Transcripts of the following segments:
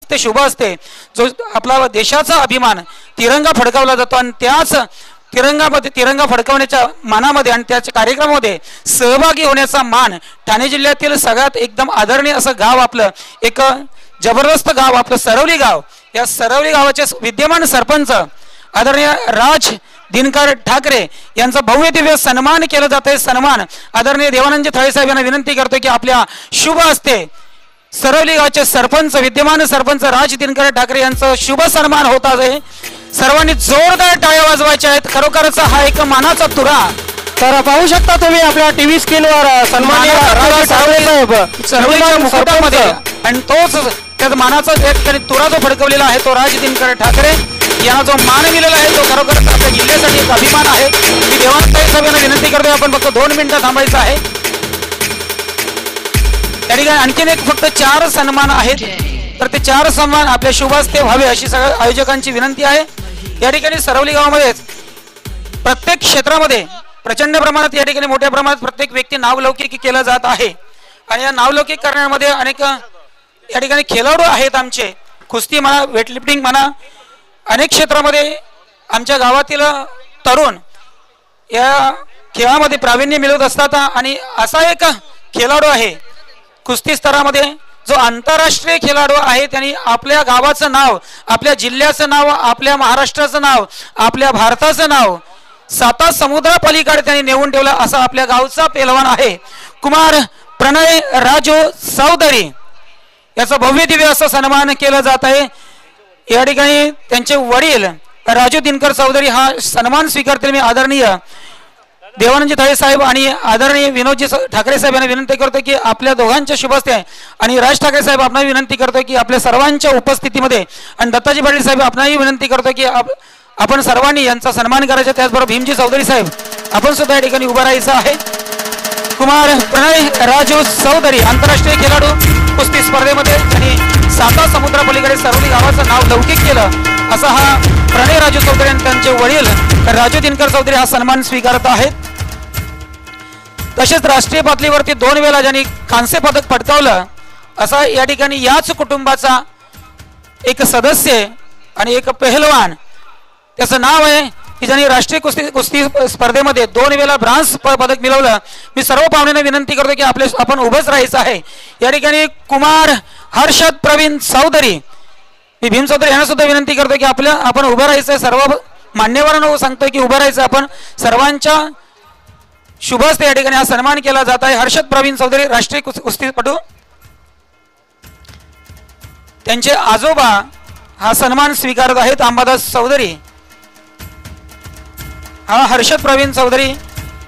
हस्ते शुभ हस्ते जो आपला देशाचा अभिमान तिरंगा फडकावला जातो आणि त्याच तिरंगा फडकवण्याच्या मानामध्ये आणि त्याच्या कार्यक्रमामध्ये सहभागी होण्याचा मान ठाणे जिल्ह्यातील सगळ्यात एकदम आदरणीय असं गाव आपलं एक जबरदस्त गाव आपलं सरवली गाव, या सरवली गावाचे विद्यमान सरपंच आदरणीय राज दिनकर ठाकरे यांचा भव्य दिव्य सन्मान केला जात आहे। सन्मान आदरणीय देवानंद थळे साहेब यांना विनंती करतो की आपल्या शुभ हस्ते सरवली गावचे सरपंच विद्यमान सरपंच राज दिनकर ठाकरे यांचा शुभ सन्मान होत आहे। सर्वांनी जोरदार टाळ्या वाजवायच्या आहेत। खरोखरच हा एक मानाचा तुरा। तर पाहू शकता तुम्ही आपल्या टीव्ही स्क्रीनवर सन्माननीय राज साहेब सरवलीच्या मुकुटामध्ये आणि तोच त्या मानाचा त्या ठिकाणी तुरा जो फडकवलेला आहे तो राज दिनकर ठाकरे यांना जो मान मिळालेला आहे तो खरोखरच आपल्या जिल्ह्यासाठी एक अभिमान आहे। मी देवानंद साहेब यांना विनंती करतोय आपण फक्त 2 मिनिटं थांबायचं आहे। त्या ठिकाणी आणखीन एक फक्त 4 सन्मान आहेत, तर ते 4 सन्मान आपल्या शुभ हस्ते व्हावे अशी सगळ्या आयोजकांची विनंती आहे। या ठिकाणी सरवली गावामध्ये प्रत्येक क्षेत्रामध्ये प्रचंड प्रमाणात या ठिकाणी मोठ्या प्रमाणात प्रत्येक व्यक्ती नावलौकिक केला जात आहे आणि या नावलौकिक करण्यामध्ये अनेक या ठिकाणी खेळाडू आहेत आमचे, कुस्ती म्हणा वेटलिफ्टिंग म्हणा अनेक क्षेत्रामध्ये आमच्या गावातील तरुण या खेळामध्ये प्रावीण्य मिळवत असतात आणि असा एक खेळाडू आहे कुस्ती स्तरामध्ये जो आंतरराष्ट्रीय खेळाडू आहे, त्यांनी आपल्या गावाचं नाव आपल्या जिल्ह्याचं नाव आपल्या महाराष्ट्राचं नाव आपल्या भारताचं नाव 7 समुद्रापलीकडे त्यांनी नेऊन ठेवलं असा आपल्या गावचा पेलवान आहे कुमार प्रणय राजू चौधरी। याचा भव्य दिव्य असा सन्मान केला जात आहे। या ठिकाणी त्यांचे वडील राजू दिनकर चौधरी हा सन्मान स्वीकारतील मी आदरणीय देवानंद थळे साहेब आणि आदरणीय विनोदजी ठाकरे साहेब यांना विनंती करतो की आपल्या दोघांच्या शुभ हस्ते आणि राज ठाकरे साहेब आपणाला विनंती करतो की आपल्या सर्वांच्या उपस्थितीमध्ये आणि दत्ताजी पाटील साहेब आपणालाही विनंती करतो की आपण सर्वांनी यांचा सन्मान करायचा। त्याचबरोबर भीमजी चौधरी साहेब आपण सुद्धा या ठिकाणी उभं राहायचं आहे। कुमार प्रणय राजू चौधरी आंतरराष्ट्रीय खेळाडू कुस्ती स्पर्धेमध्ये आणि 7 समुद्रापलीकडे सरवली गावाचं नाव लौकिक केलं असा हा प्रणय राजू चौधरी आणि त्यांचे वडील राजू दिनकर चौधरी हा सन्मान स्वीकारत आहेत। तसेच राष्ट्रीय पातळीवरती 2 वेळा ज्यांनी कांस्य पदक पटकावलं असा या ठिकाणी याच कुटुंबाचा एक सदस्य आणि एक पहलवान त्याचं नाव आहे की ज्यांनी राष्ट्रीय कुस्ती स्पर्धेमध्ये 2 वेळा ब्रॉन्झ पदक मिळवलं। मी सर्व पाहुण्यांना विनंती करतो की आपण उभंच राहायचं आहे। या ठिकाणी कुमार हर्षद प्रवीण चौधरी मी भीम चौधरी यांना सुद्धा विनंती करतो की आपण उभं राहायचं आहे। सर्व मान्यवरांना सांगतोय की उभं राहायचं, आपण सर्वांच्या शुभ हस्ते या ठिकाणी हा सन्मान केला जात आहे। हर्षद प्रवीण चौधरी राष्ट्रीय कुस्तीपटू, त्यांचे आजोबा हा सन्मान स्वीकारत आहेत अंबादास चौधरी। हा हर्षद प्रवीण चौधरी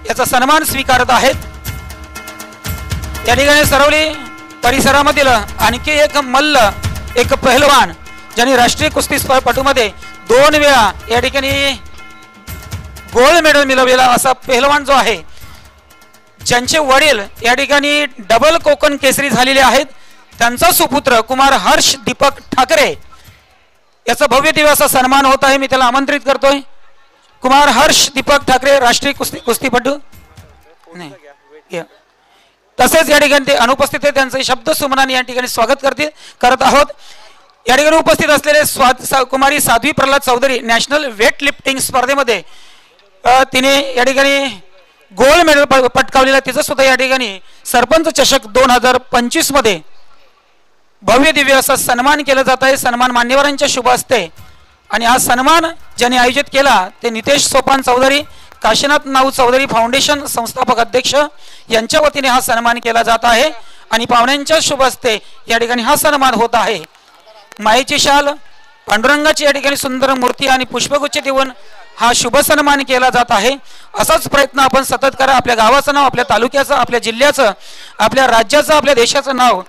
याचा सन्मान स्वीकारत आहेत। या ठिकाणी सरवली परिसरामधील आणखी एक मल्ल एक पहलवान ज्यांनी राष्ट्रीय कुस्ती पटूमध्ये 2 वेळा या ठिकाणी गोल्ड मेडल मिळवलेला असा पहलवान जो आहे, ज्यांचे वडील या ठिकाणी डबल कोकण केसरी झालेले आहेत, त्यांचा सुपुत्र कुमार हर्ष दीपक ठाकरे याचा भव्य दिव्य असा सन्मान होत आहे। मी त्याला आमंत्रित करतोय। कुमार हर्ष दीपक ठाकरे राष्ट्रीय कुस्तीपटू नाही, तसेच या ठिकाणी ते अनुपस्थित आहे, त्यांचे शब्द सुमनाने या ठिकाणी स्वागत करत आहोत। या ठिकाणी उपस्थित असलेले कुमारी Sadhvi Pralhad Chaudhari national weightlifting स्पर्धेमध्ये तिने या ठिकाणी गोल्ड मेडल पटकावलेला, तिचं सुद्धा या ठिकाणी सरपंच चषक 2025 मध्ये भव्य दिव्य असा सन्मान केला जात आहे। सन्मान मान्यवरांच्या शुभ हस्ते आणि हा सन्मान ज्यांनी आयोजित केला ते नितेश सोपान चौधरी काशीनाथ नाऊ चौधरी फाउंडेशन संस्थापक अध्यक्ष यांच्या वतीने हा सन्मान केला जात आहे आणि पाहुण्यांच्या शुभ हस्ते या ठिकाणी हा सन्मान होत आहे। मायेची शाल पांडुरंगाची या ठिकाणी सुंदर मूर्ती आणि पुष्पगुच्छ देऊन हा शुभ सन्मान केला जात आहे। असाच प्रयत्न आपण सतत करा। आपल्या गावाचं नाव आपल्या तालुक्याचं आपल्या जिल्ह्याचं आपल्या राज्याचं आपल्या देशाचं नाव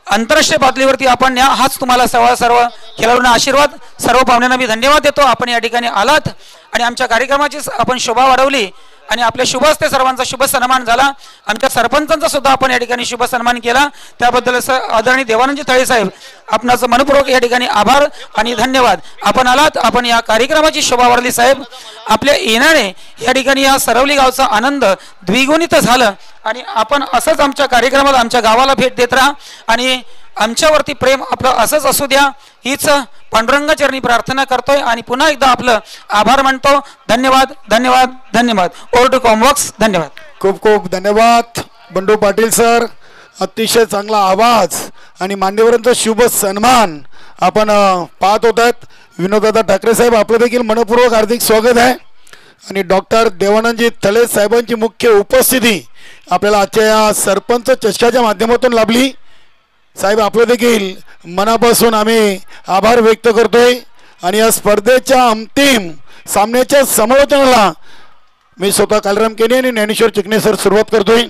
आंतरराष्ट्रीय पातळीवरती आपण न्या, हाच तुम्हाला सर्व खेळाडूंना आशीर्वाद। सर्व पाहुण्यांना मी धन्यवाद देतो। आपण या ठिकाणी आलात आणि आमच्या कार्यक्रमाची आपण शोभा वाढवली आणि आपल्या शुभ हस्ते सर्वांचा शुभ सन्मान झाला। आमच्या सरपंचांचा सुद्धा आपण या ठिकाणी शुभ सन्मान केला, त्याबद्दल आदरणीय देवानंद थळे साहेब आपणाचं मनपूर्वक या ठिकाणी आभार आणि धन्यवाद। आपण आलात, आपण या कार्यक्रमाची शोभा वाढवली साहेब। आपल्या येण्याने या ठिकाणी या सरवली गावचा आनंद द्विगुणित झालं आणि आपण असंच आमच्या कार्यक्रमाला आमच्या गावाला भेट देत राहा आणि आमच्यावरती प्रेम आपलं असंच असू द्या हीच पांडुरंगाचरणी प्रार्थना करतोय आणि पुन्हा एकदा आपलं आभार मानतो. धन्यवाद धन्यवाद धन्यवाद. ओव्हर टू कॉमवर्क्स. धन्यवाद. खूप खूप धन्यवाद बंडू पाटील सर. अतिशय चांगला आवाज आणि मान्यवरांचा शुभ सन्मान आपण पाहत होतात. विनोददादा ठाकरे साहेब आपलं देखील मनपूर्वक हार्दिक स्वागत आहे. आणि डॉक्टर देवानंदजी तले साहेबांची मुख्य उपस्थिती आपल्याला आजच्या या सरपंच चषकाच्या माध्यमातून लाभली. साहेब आपलं देखील मनापासून आम्ही आभार व्यक्त करतोय. आणि या स्पर्धेच्या अंतिम सामन्याच्या समालोचनाला मी स्वतः कालराम केनी आणि ज्ञानेश्वर चिकणे सर सुरुवात करतोय.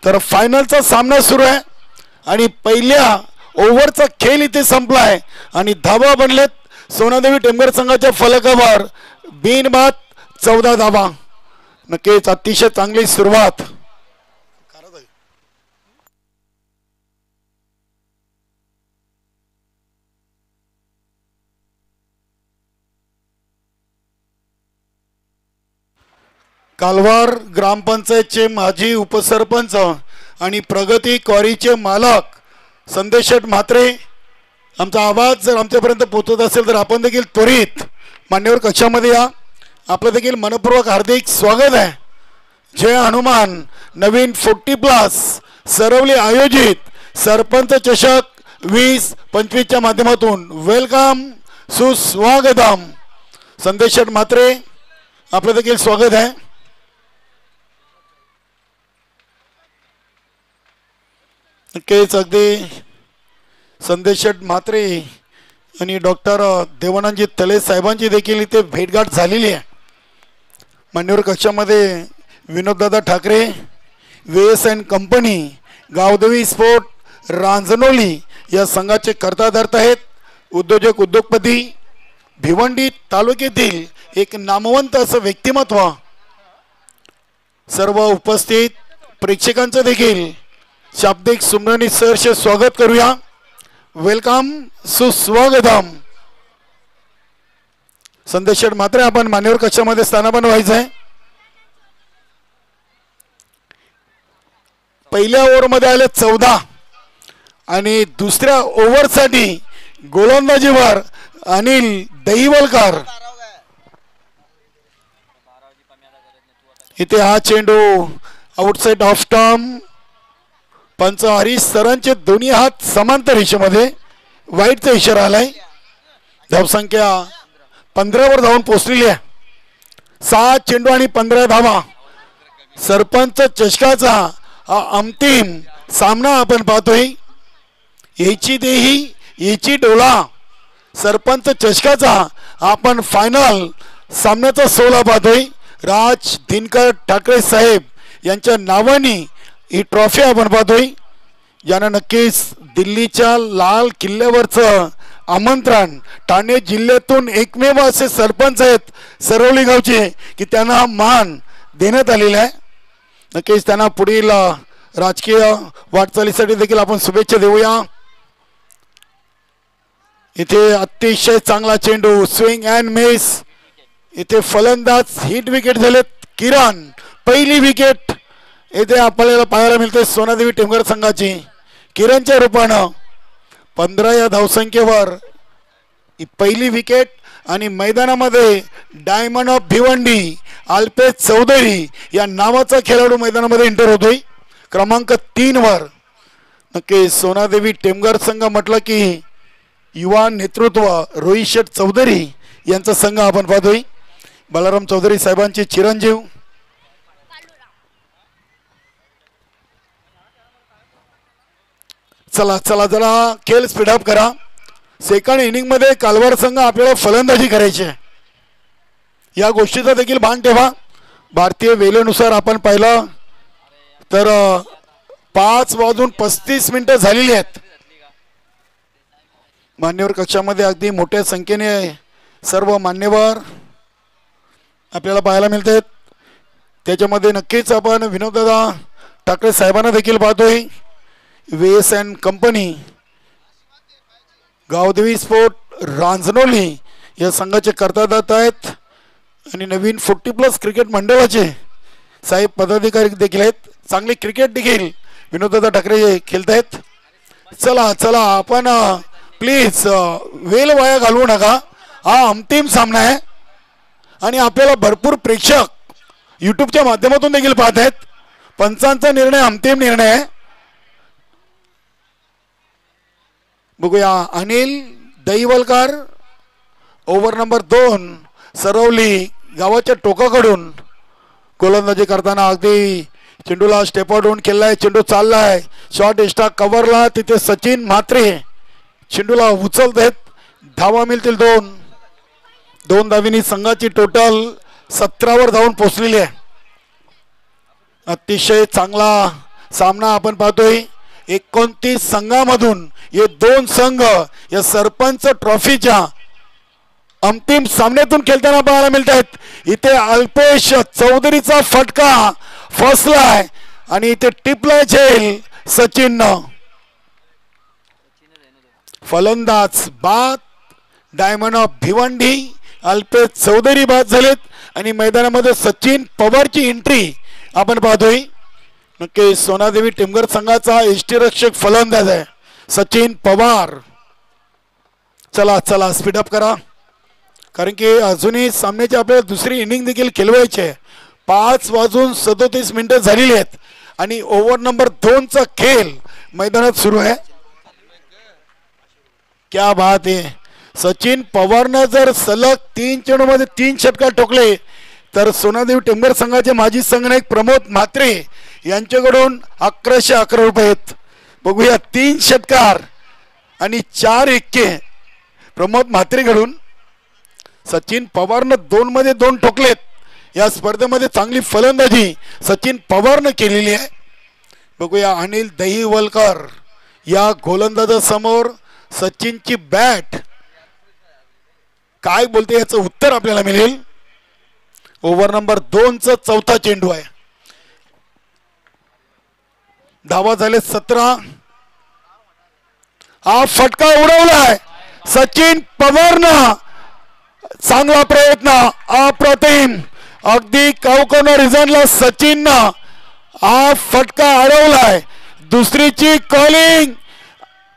तर फायनलचा सामना सुरू आहे आणि पहिल्या ओव्हरचा खेळ इथे संपला आहे आणि धावा बनलेत सोनादेवी टेमघर संघाच्या फलकावर बिनबाद 14 धावा. नक्कीच अतिशय चांगली सुरुवात. कालवार ग्रामपंचायतचे माजी उपसरपंच आणि प्रगती क्वारीचे मालक संदेशट म्हात्रे, आमचा आवाज जर आमच्यापर्यंत पोहोचत असेल तर आपण देखील त्वरित मान्यवर कक्षामध्ये या. आपलं देखील मनपूर्वक हार्दिक स्वागत आहे. जय हनुमान नवीन 40+ सरवली आयोजित सरपंच चषक 2025च्या माध्यमातून वेलकम सुस्वागतम. संदेशट म्हात्रे आपलं देखील स्वागत आहे. नक्कीच अगदी संदेशट म्हात्रे आणि डॉक्टर देवानंदजी तले साहेबांची देखील इथे भेटगाठ झालेली आहे. मान्यवर कक्षामध्ये विनोददादा Thakare, VSN company, Gavdevi sport Ranjnoli या संघाचे कर्ताधर्ता आहेत. उद्योजक उद्योगपती, भिवंडी तालुक्यातील एक नामवंत असं व्यक्तिमत्व. सर्व उपस्थित प्रेक्षकांचं देखील शाब्दिक सुमरणी सरचे स्वागत करूया. वेलकम सुस्वागतम. संदेशट मात्र आपण मान्यवर कक्षामध्ये स्थानापन्न व्हायचं आहे. पहिल्या ओव्हरमध्ये आले 14 आणि दुसऱ्या ओव्हरसाठी गोलंदाजीवर अनिल दहिवलकर. इथे हा चेंडू आउटसाइड ऑफ स्टंप. पंच हरीश सरांचे दोन्ही हात समांतर रेषेमध्ये वाईटचा इशारा आलाय. धावसंख्या 15वर धावून पोहोचलेली आहे. 7 चेंडू आणि 15 धावा. सरपंच चषकाचा हा अंतिम सामना आपण पाहतोय. याची देही याची डोला. सरपंच चषकाचा आपण फायनल सामन्याचा सोहळा पाहतोय. राज दिनकर ठाकरे साहेब यांच्या नावाने ही ट्रॉफी आपण पाहतोय. ज्यांना नक्कीच दिल्लीच्या लाल किल्ल्यावरचं आमंत्रण, ठाणे जिल्ह्यातून एकमेव असे सरपंच आहेत सरवली गावचे की त्यांना हा मान देण्यात आलेला आहे. नक्कीच त्यांना पुढील राजकीय वाटचालीसाठी देखील आपण शुभेच्छा देऊया. इथे अतिशय चांगला चेंडू, स्विंग अँड मिस. इथे फलंदाज हिट विकेट झालेत. किरण पहिली विकेट इथे आपल्याला पाहायला मिळते सोनादेवी टेमघर संघाची. किरणच्या रूपानं 15 या धावसंख्येवर पहिली विकेट. आणि मैदानामध्ये डायमंड ऑफ भिवंडी अल्पेश चौधरी या नावाचा खेळाडू मैदानामध्ये एंटर होतोय क्रमांक 3 वर. नक्की सोनादेवी टेमघर संघ म्हटलं की युवा नेतृत्व रोहित शेठ चौधरी यांचा संघ आपण पाहतोय. बालाराम चौधरी साहेबांचे चिरंजीव. चला चला जरा खेळ स्पीडअप करा. सेकंड इनिंग मध्ये कालवार संघ आपल्याला फलंदाजी करायची आहे. या गोष्टीचा देखील भान ठेवा. भारतीय वेळेनुसार आपण पाहिलं तर 5:35 झालेली आहेत. मान्यवर कक्षामध्ये अगदी मोठ्या संख्येने सर्व मान्यवर आपल्याला पाहायला मिळतात. त्याच्यामध्ये नक्कीच आपण विनोददादा ठाकरे साहेबांना देखील पाहतोय. VSN company, Gavdevi sport Ranjnoli या संघाचे कर्ताधर्ता आहेत आणि नवीन 40+ क्रिकेट मंडळाचे साहेब पदाधिकारी देखील आहेत. चांगली क्रिकेट देखील विनोददादा ठाकरे खेळत आहेत. चला चला आपण प्लीज वेळ वाया घालवू नका. हा अंतिम सामना आहे आणि आपल्याला भरपूर प्रेक्षक यूट्यूबच्या माध्यमातून देखील पाहत आहेत. पंचांचा निर्णय अंतिम निर्णय आहे. बघूया अनिल दहिवलकर ओव्हर नंबर 2 सरवली गावाच्या टोकाकडून गोलंदाजी करताना अगदी चेंडूला स्टेपआउट होऊन केलाय. चेंडू चाललाय शॉर्ट एक्स्ट्रा कव्हरला. तिथे सचिन म्हात्रे चेंडूला उचलत आहेत. धावा मिळतील 2 धावींनी संघाची टोटल 17 धावून पोहोचलेली आहे. अतिशय चांगला सामना आपण पाहतोय. 29 संघामधून हे 2 संघ या सरपंच ट्रॉफीच्या अंतिम सामन्यातून खेळताना पाहायला मिळत आहेत. इथे अल्पेश चौधरीचा फटका फसलाय आणि इथे टिपलाय झेल सचिननं. फलंदाज बाद डायमंड ऑफ भिवंडी अल्पेश चौधरी बाद झालेत आणि मैदानामध्ये सचिन पवारची एंट्री आपण पाहतोय. नक्की सोनादेवी टिमगर संघाचा यष्टीरक्षक फलंदाज आहे सचिन पवार. चला चला स्पीडअप करा कारण की अजूनही सामन्याची आपल्याला दुसरी इनिंग देखील खेळवायची आहे. 5:37 झालेली आहेत आणि ओव्हर नंबर 2चा खेळ मैदानात सुरू आहे. क्या बात आहे. सचिन पवारनं जर सलग 3 चेंडूमध्ये 3 षटकार ठोकले तर सोनादेवी टिंबर संघाचे माजी संघनायक प्रमोद म्हात्रे यांच्याकडून 1111 रुपये आहेत. बघूया 3 षटकार आणि 4 एक्के प्रमोद म्हात्रेकडून. सचिन पवारनं 2 मध्ये 2 ठोकलेत. या स्पर्धेमध्ये चांगली फलंदाजी सचिन पवारनं केलेली आहे. बघूया अनिल दहिवलकर या गोलंदाजासमोर सचिनची बॅट काय बोलते याचं उत्तर आपल्याला मिळेल. ओव्हर नंबर 2चा 4था चेंडू आहे. धावा झाले 17. हा फटका उडवलाय सचिन पवारनं. चांगला प्रयत्न अप्रतिम अगदी कावकोना रिझनला सचिननं हा फटका अडवलाय. दुसरीची कॉलिंग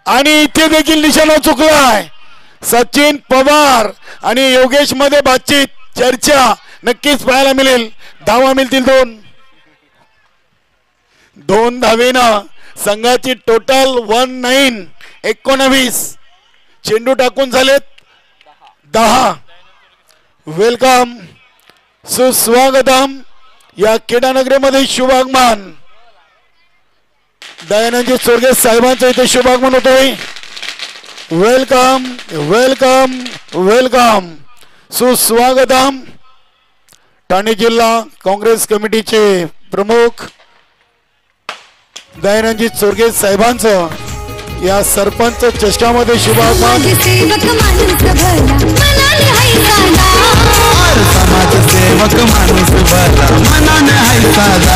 आणि इथे देखील निशाणा चुकलाय. सचिन पवार आणि योगेश मध्ये बातचीत चर्चा नक्कीच पाहायला मिळेल. धावा मिळतील 2 धावेनं संघाची टोटल 19 चेंडू टाकून झालेत 10. वेलकम सुस्वागतम या क्रीडानगरीमध्ये शुभागमन दयानंदजी चोरगे साहेबांचं इथे शुभागमन होतोय. वेलकम वेलकम वेलकम सुस्वागतम. ठाणे जिल्हा काँग्रेस कमिटीचे प्रमुख दयानंदजी चोरगे साहेबांचं या सरपंच चषकामध्ये शुभागमन. समाजसेवक माणूस भला मनाने हाय साधा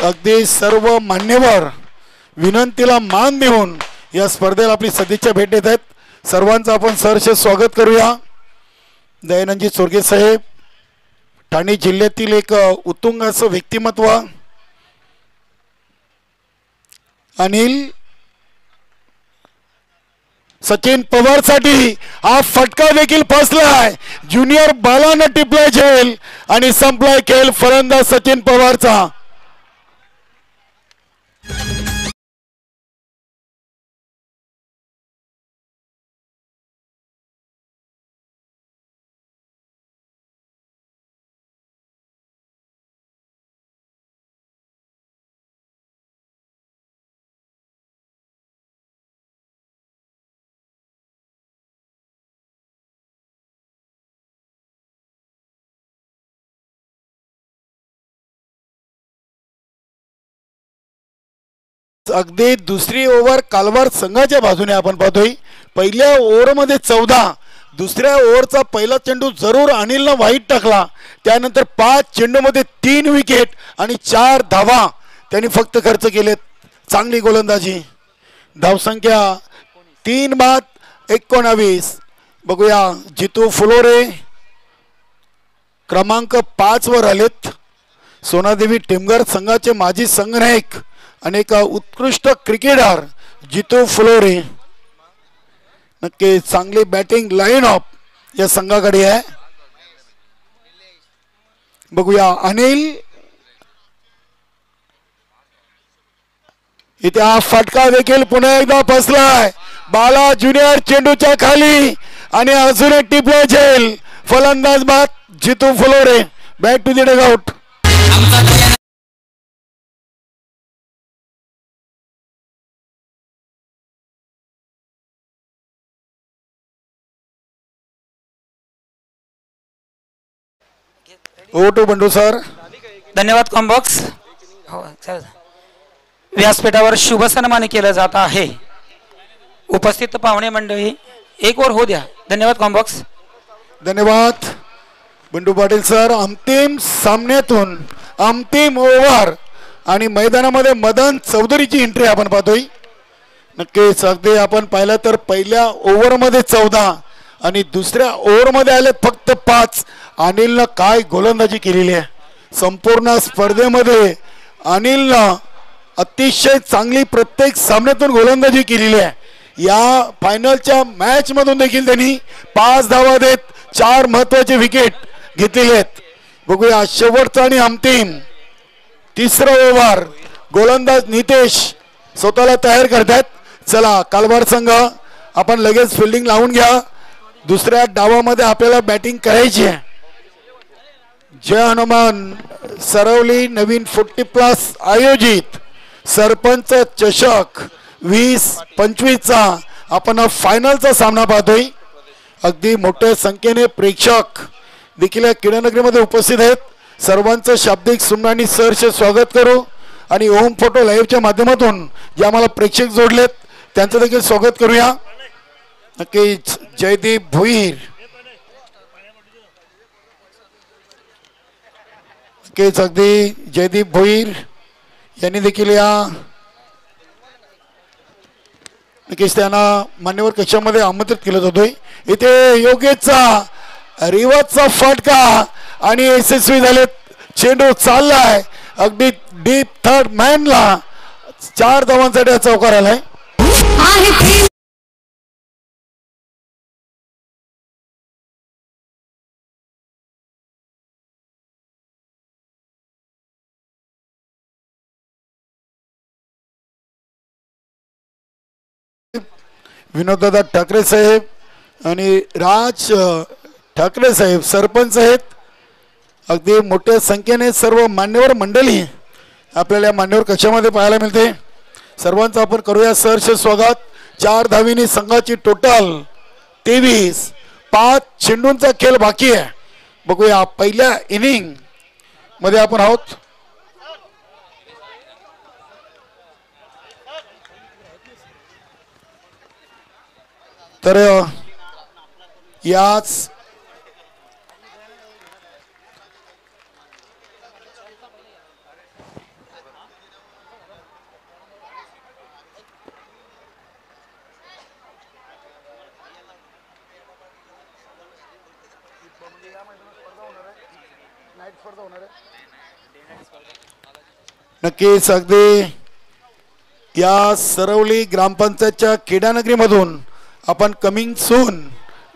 अगदी सर्व मान्यवर विनंतीला मान देऊन या स्पर्धेला आपली सदिच्छा भेट देत आहेत. सर्वांचं आपण सहर्ष स्वागत करूया. दयानंदजी चोरगे साहेब ठाणे जिल्ह्यातील एक उत्तुंग असं व्यक्तिमत्व. अनिल सचिन पवार साठी हा फटका देखील फसलाय. ज्युनियर बालानं टिपलाय झेल आणि संपलाय खेळ फलंदाज सचिन पवारचा. अगदी दुसरी ओव्हर कालवार संघाच्या बाजूने आपण पाहतोय. पहिल्या ओव्हरमध्ये 14, दुसऱ्या ओव्हरचा पहिला चेंडू जरूर अनिलनं वाईट टाकला. त्यानंतर 5 चेंडूमध्ये 3 विकेट आणि 4 धावा त्यांनी फक्त खर्च केलेत. चांगली गोलंदाजी. धावसंख्या 3 बाद 19. बघूया जितू फुलोरे क्रमांक 5 वर आलेत. सोनादेवी टिमगर संघाचे माजी संघनायक आणि एक उत्कृष्ट क्रिकेटर जितू फ्लोरे. नक्की चांगली बॅटिंग लाईन ऑफ या संघाकडे आहे. बघूया अनिल, इथे हा फटका देखील पुन्हा एकदा फसलाय. बाला ज्युनियर चेंडूच्या खाली आणि अजून एक टिपला जाईल. फलंदाज बाद जितू फ्लोरे. Back to the dugout. ओ टू बंडू सर. धन्यवाद कॉम्बॉक्स. हो चालेल. व्यासपीठावर शुभ सन्मान केलं जात आहे. उपस्थित पाहुणे मंडळी एक वर होऊ द्या. धन्यवाद कॉम्बॉक्स. धन्यवाद बंडू पाटील सर. अंतिम सामन्यातून अंतिम ओव्हर आणि मैदानामध्ये मदन चौधरीची एंट्री आपण पाहतोय. नक्कीच अगदी आपण पाहिलं तर पहिल्या ओव्हरमध्ये 14 आणि दुसऱ्या ओव्हरमध्ये आले फक्त 5. अनिलनं काय गोलंदाजी केलेली आहे. संपूर्ण स्पर्धेमध्ये अनिलनं अतिशय चांगली प्रत्येक सामन्यातून गोलंदाजी केलेली आहे. या फायनलच्या मॅच मधून देखील त्यांनी 5 धावा देत 4 महत्वाचे विकेट घेतलेले आहेत. बघूया शेवटचा आणि अंतिम तिसरा ओव्हर. गोलंदाज नितेश स्वतःला तयार करतात. चला कालवार संघ आपण लगेच फिल्डिंग लावून घ्या. दुसऱ्या डावामध्ये आपल्याला बॅटिंग करायची आहे. जय हनुमान सरवली नवीन 40+ आयोजित सरपंच चषक 20-25चा आपण फायनलचा सामना पाहतोय. अगदी मोठ्या संख्येने प्रेक्षक देखील क्रीडानगरीमध्ये उपस्थित आहेत. सर्वांचं शाब्दिक सुमनानी सहर्ष स्वागत करू आणि ओम फोटो लाईव्हच्या माध्यमातून जे आम्हाला प्रेक्षक जोडलेत त्यांचं देखील स्वागत करूया. नक्कीच जयदीप भोईर, नक्कीच अगदी जयदीप भोईर यांनी देखील या नक्कीच त्यांना मान्यवर कक्षामध्ये आमंत्रित केलं जातोय. इथे योगेशचा रिवर्सचा फटका आणि यशस्वी झाले. चेंडू चाललाय अगदी डीप थर्ड मॅनला. 4 धावांसाठी हा चौकार आलाय. विनोददादा ठाकरे साहेब आणि राज ठाकरे साहेब सरपंच आहेत. अगदी मोठ्या संख्येने सर्व मान्यवर मंडळी आपल्याला मान्यवर कक्षामध्ये पाहायला मिळते. सर्वांचं आपण करूया सहर्ष स्वागत. 4 धावीनी संघाची टोटल 23. 5 चेंडूंचा खेळ बाकी आहे. बघूया पहिल्या इनिंग मध्ये आपण आहोत. तर याच नक्कीच अगदी या सरवली ग्रामपंचायतच्या क्रीडानगरीमधून आपण कमिंग सून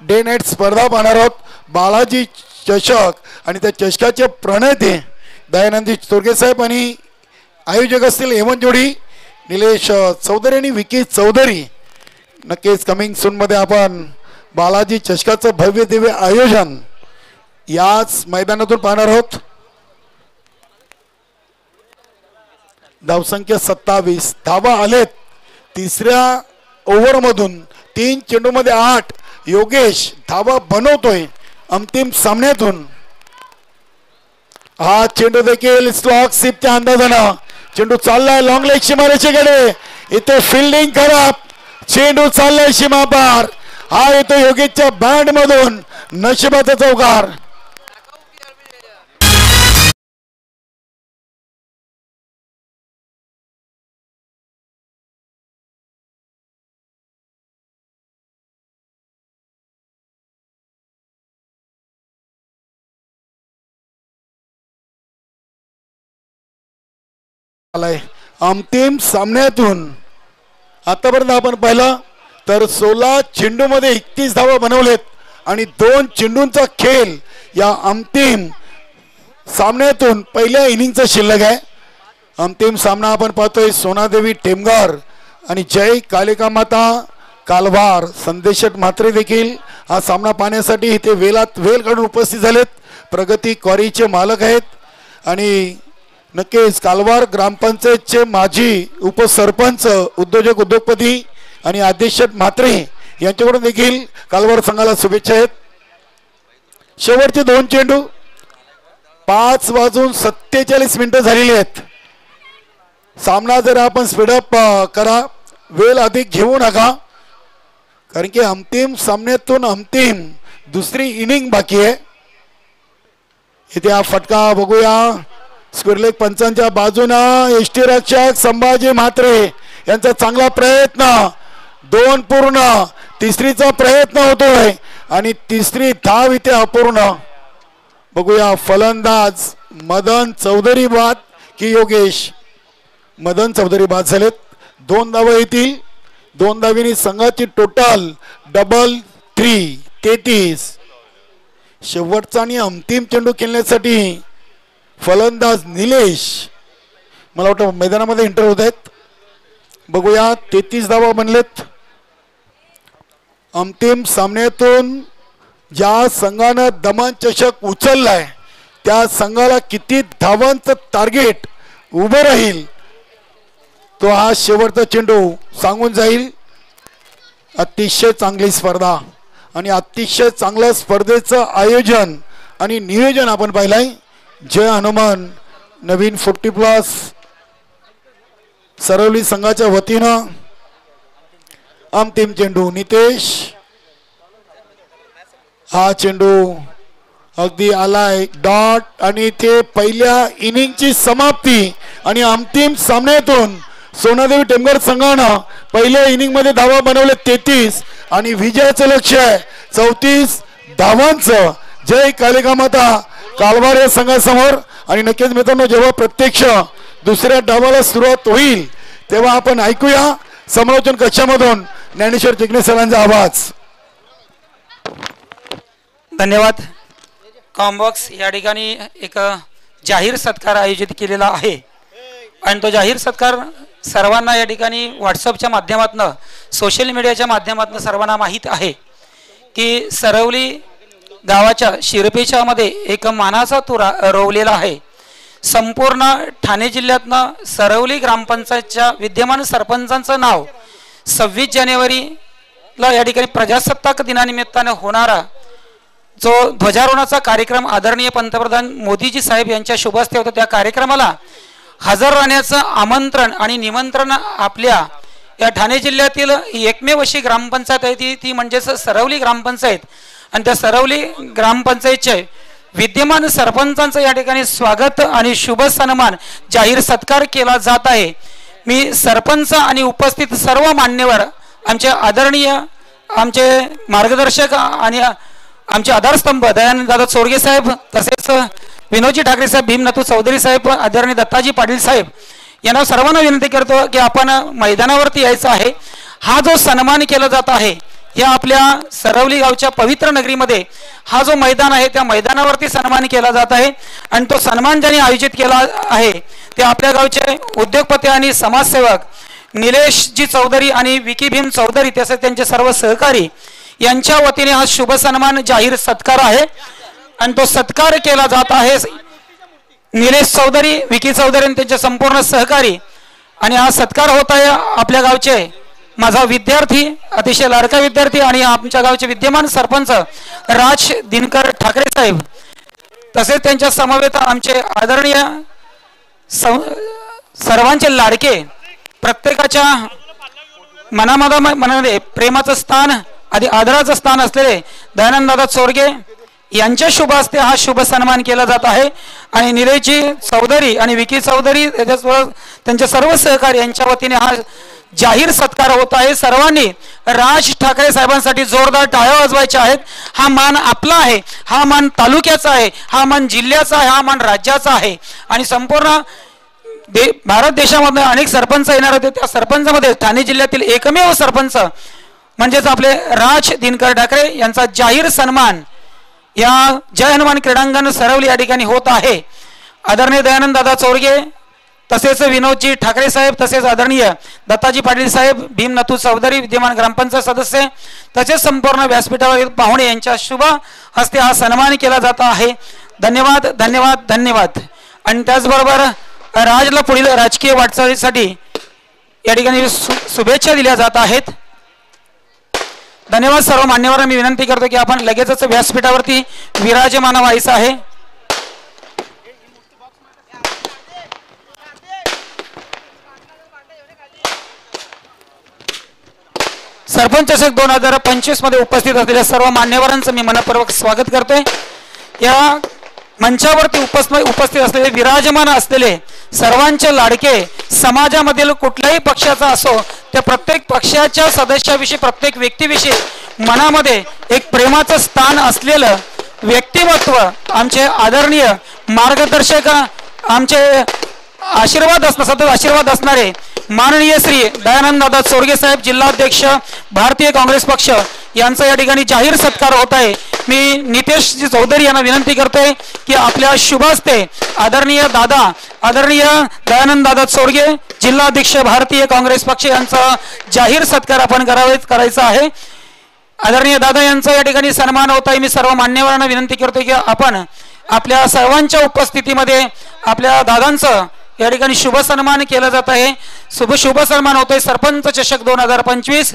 डे नाईट स्पर्धा पाहणार आहोत. बालाजी चषक आणि त्या चषकाचे प्रणेते दयानंदी तोरगे साहेब आणि आयोजक असतील हेमंत जोडी, निलेश चौधरी आणि विकी चौधरी. नक्कीच कमिंग सून मध्ये आपण बालाजी चषकाचं भव्य दिव्य आयोजन याच मैदानातून पाहणार आहोत. धावसंख्या 27. धावा आलेत तिसऱ्या ओव्हर मधून 3 चेंडू मध्ये 8. योगेश धावा बनवतोय अंतिम सामन्यातून. हा चेंडू देखील स्लॉग सिपच्या अंदाजानं चेंडू चाललाय लॉंग लेग सीमारेषेकडे. इथे फिल्डिंग खराब. चेंडू चाललाय सीमा पार. हा येतो योगेशच्या बँड मधून नशिबाचा चौकार. आलाय अंतिम सामन्यातून आतापर्यंत आपण पाहिलं तर 16 चेंडूमध्ये 31 धावा बनवलेत आणि 2 चेंडूंचा खेळ या अंतिम सामन्यातून पहिल्या इनिंगचा शिल्लक आहे. अंतिम सामना आपण पाहतोय सोनादेवी टेमगार आणि जय कालिका माता कालवार. संदेशट म्हात्रे देखील हा सामना पाहण्यासाठी इथे वेळात वेळ काढून उपस्थित झालेत. प्रगती क्वारीचे मालक आहेत आणि नक्कीच कालवार ग्रामपंचायतचे माजी उपसरपंच उद्योजक उद्योगपती आणि आदेशट म्हात्रे यांच्याकडून देखील कालवार संघाला शुभेच्छा आहेत. शेवटचे 2 चेंडू 5:47 झालेले आहेत. सामना जर आपण स्पीडअप करा, वेळ अधिक घेऊ नका, कारण की अंतिम सामन्यातून अंतिम दुसरी इनिंग बाकी आहे. इथे हा फटका बघूया. स्क्वेअरलेग पंचांच्या बाजूनं एसटी रक्षक संभाजी म्हात्रे यांचा चांगला प्रयत्न. 2 पूर्ण. तिसरीचा प्रयत्न होतोय आणि तिसरी धाव इथे अपूर्ण. बघूया फलंदाज मदन चौधरी बाद की योगेश. मदन चौधरी बाद झालेत. 2 धावा येतील. 2 धावींनी संघाची टोटल डबल 3 33. शेवटचा आणि अंतिम चेंडू खेळण्यासाठी फलंदाज निलेश मला वाटतं मैदानामध्ये एंटर होत आहेत. बघूया 33 धावा बनलेत. अंतिम सामन्यातून ज्या संघानं दमन चषक उचललाय त्या संघाला किती धावांचं टार्गेट उभं राहील तो हा शेवटचा चेंडू सांगून जाईल. अतिशय चांगली स्पर्धा आणि अतिशय चांगलं स्पर्धेचं आयोजन आणि नियोजन आपण पाहिलंय. जय हनुमान नवीन 40+ सरवली संघाच्या वतीनं अंतिम चेंडू नितेश. हा चेंडू अगदी आलाय डॉट आणि इथे पहिल्या इनिंगची समाप्ती आणि अंतिम सामन्यातून सोनादेवी टेमगार संघानं पहिल्या इनिंग मध्ये धावा बनवले 33 आणि विजयाचं लक्ष आहे 34 धावांचं. जय कालिका माता कालवार या संघासमोर. आणि नक्कीच मित्रांनो जेव्हा प्रत्यक्ष दुसऱ्या डावाला सुरुवात होईल तेव्हा आपण ऐकूया समालोचन कक्षामधून ज्ञानेश्वर जिग्ने सरांचा आवाज. धन्यवाद. कॉम्बॉक्स या ठिकाणी एक जाहीर सत्कार आयोजित केलेला आहे आणि तो जाहीर सत्कार सर्वांना या ठिकाणी व्हॉट्सअपच्या माध्यमातून सोशल मीडियाच्या माध्यमातून सर्वांना माहीत आहे की सरवली गावाच्या शिरपेच्या मध्ये एक मानाचा तुरा रोवलेला आहे. संपूर्ण ठाणे जिल्ह्यातनं सरवली ग्रामपंचायतच्या विद्यमान सरपंचांचं नाव 26 जानेवारीला या ठिकाणी प्रजासत्ताक दिनानिमित्तानं होणारा जो ध्वजारोहणाचा कार्यक्रम आदरणीय पंतप्रधान मोदीजी साहेब यांच्या शुभ हस्ते होता त्या कार्यक्रमाला हजर राहण्याचं आमंत्रण आणि निमंत्रण आपल्या या ठाणे जिल्ह्यातील एकमेव अशी ग्रामपंचायत आहे ती म्हणजेच सरवली ग्रामपंचायत. आणि त्या सरवली ग्रामपंचायतचे विद्यमान सरपंचांचं या ठिकाणी स्वागत आणि शुभ सन्मान जाहीर सत्कार केला जात आहे. मी सरपंच आणि उपस्थित सर्व मान्यवर आमचे आदरणीय आमचे मार्गदर्शक आणि आमचे आधारस्तंभ दयानंद दादा चोरगे साहेब तसेच विनोदजी ठाकरे साहेब भीमनाथू चौधरी साहेब आदरणीय दत्ताजी पाटील साहेब यांना सर्वांना विनंती करतो की आपण मैदानावरती यायचं आहे. हा जो सन्मान केला जात आहे या आपल्या सरवली गावच्या पवित्र नगरीमध्ये हा जो मैदान आहे त्या मैदानावरती सन्मान केला जात आहे आणि तो सन्मान ज्यांनी आयोजित केला आहे ते आपल्या गावचे उद्योगपती आणि समाजसेवक निलेशजी चौधरी आणि विकी भीम चौधरी तसेच त्यांचे सर्व सहकारी यांच्या वतीने हा शुभ सन्मान जाहीर सत्कार आहे आणि तो सत्कार केला जात आहे निलेश चौधरी विकी चौधरी आणि त्यांचे संपूर्ण सहकारी. आणि हा सत्कार होत आहे आपल्या गावचे माझा विद्यार्थी अतिशय लाडका विद्यार्थी आणि आमच्या गावचे विद्यमान सरपंच राज दिनकर ठाकरे साहेब तसेच त्यांच्या समवेत आमचे आदरणीय सर्वांचे लाडके प्रत्येकाच्या मनामध्ये प्रेमाचं स्थान आधी आदराचं स्थान असलेले दयानंद दादा चोरगे यांच्या शुभ हस्ते हा शुभ सन्मान केला जात आहे. आणि निलेशजी चौधरी आणि विकी चौधरी त्यांच्या सर्व सहकारी यांच्या वतीने हा जाहीर सत्कार होत आहे. सर्वांनी राज ठाकरे साहेबांसाठी जोरदार टाळ्या वाजवायच्या आहेत. हा मान आपला आहे, हा मान तालुक्याचा आहे, हा मान जिल्ह्याचा आहे, हा मान राज्याचा आहे आणि संपूर्ण भारत देशामधून अनेक सरपंच येणार होते, त्या सरपंचामध्ये ठाणे जिल्ह्यातील एकमेव सरपंच म्हणजेच आपले राज दिनकर ठाकरे यांचा जाहीर सन्मान या जय हनुमान क्रीडांगण सरवली या ठिकाणी होत आहे. आदरणीय दयानंद दादा चोरगे, तसेच विनोदजी ठाकरे साहेब, तसेच आदरणीय दत्ताजी पाटील साहेब, भीम नथू चौधरी विद्यमान ग्रामपंचायत सदस्य, तसेच संपूर्ण व्यासपीठावरील पाहुणे यांच्या शुभ हस्ते हा सन्मान केला जात आहे. धन्यवाद धन्यवाद धन्यवाद. आणि त्याचबरोबर राजला पुढील राजकीय वाटचालीसाठी या ठिकाणी शुभेच्छा दिल्या जात आहेत. धन्यवाद. सर्व मान्यवरांना मी विनंती करतो की आपण लगेचच व्यासपीठावरती विराजमान व्हायचं आहे. सरपंच चषक 2025 मध्ये उपस्थित असलेल्या सर्व मान्यवरांचं मी मनपूर्वक स्वागत करतोय. या मंचावरती उपस्थित असलेले विराजमान असलेले सर्वांचे लाडके, समाजामधील कुठल्याही पक्षाचा असो त्या प्रत्येक पक्षाच्या सदस्याविषयी, प्रत्येक व्यक्तीविषयी मनामध्ये एक प्रेमाचं स्थान असलेलं व्यक्तिमत्व, आमचे आदरणीय मार्गदर्शक, आमचे आशीर्वाद सतत आशीर्वाद असणारे माननीय श्री दयानंद दादा चोरगे साहेब, जिल्हाध्यक्ष भारतीय काँग्रेस पक्ष, यांचा या ठिकाणी जाहीर सत्कार होत आहे. मी नितेशजी चौधरी यांना विनंती करतोय की आपल्या शुभ हस्ते आदरणीय दयानंद दादा चोरगे, जिल्हाध्यक्ष भारतीय काँग्रेस पक्ष, यांचा जाहीर सत्कार आपण करायचा आहे. आदरणीय दादा यांचा या ठिकाणी सन्मान होत आहे. मी सर्व मान्यवरांना विनंती करतोय की आपण आपल्या सर्वांच्या उपस्थितीमध्ये आपल्या दादांचं या ठिकाणी शुभ सन्मान केला जात आहे. शुभ सन्मान होतोय. सरपंच चषक 2025